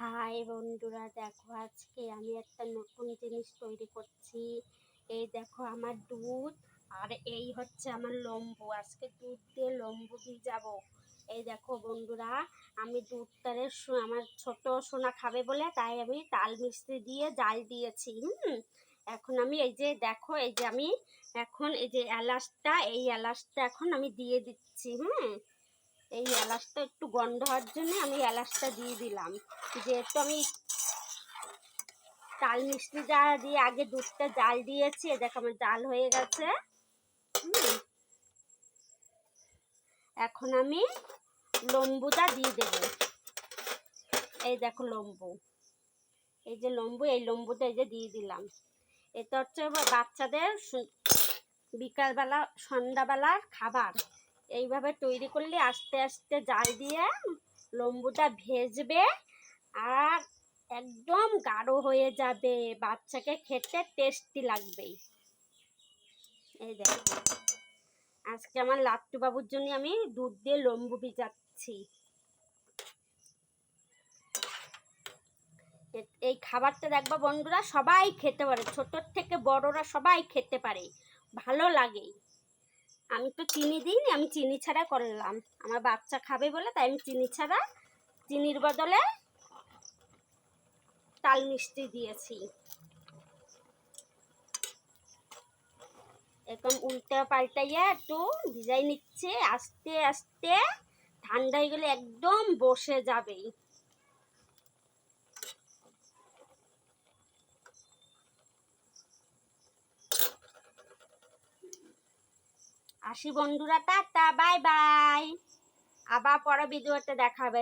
High বন্ধুরা, দেখো আজকে আমি একটা নতুন জিনিস তৈরি করছি। এই দেখো আমার দুধ, আর এই হচ্ছে আমার লম্বু। আজকে দুধ দিয়ে লম্বু ভিজাবো। এই দেখো বন্ধুরা, আমি দুধটারে আমার ছোট সোনা খাবে বলে তাই আমি তাল মিস্ত্রি দিয়ে জাল দিয়েছি। এখন আমি এই যে দেখো, এই যে আমি এখন এই যে এই এলাচটা এখন আমি দিয়ে দিচ্ছি। এই এলাচটা একটু গন্ধ হওয়ার জন্য আমি এলাচটা দিয়ে দিলাম। যেহেতু আমি তাল মিষ্টি দিয়ে আগে দুধটা জাল দিয়েছি, দেখো আমার জাল হয়ে গেছে। এখন আমি লম্বুটা দিয়ে দেব। এই দেখো লম্বু, এই যে লম্বু, এই লম্বুটা এই যে দিয়ে দিলাম। এটা হচ্ছে বাচ্চাদের বিকালবেলা সন্ধ্যাবেলার খাবার। এইভাবে তৈরি করলে আস্তে আস্তে জাল দিয়ে লম্বুটা ভেজবে আর একদম গাঢ় হয়ে যাবে, বাচ্চাকে খেতে টেস্টি লাগবে। এই দেখো, আজকে আমার লাট্টু বাবুর জন্য আমি দুধ দিয়ে লম্বু ভিজাচ্ছি। এই খাবারটা দেখবা বন্ধুরা, সবাই খেতে পারে, ছোটর থেকে বড়রা সবাই খেতে পারে, ভালো লাগে। আমি তো চিনি দিইনি, আমি চিনি ছাড়া করলাম। আমার বাচ্চা খাবে বলে তাই আমি চিনি ছাড়া, চিনির বদলে তাল মিষ্টি দিয়েছি। এরকম উল্টে পাল্টাইয়া একটু ভিজাই নিচ্ছে, আস্তে আস্তে ঠান্ডা হয়ে গেলে একদম বসে যাবে। আসি বন্ধুরা, টাটা, বাই বাই। আবার পরে ভিডিওতে দেখাবে।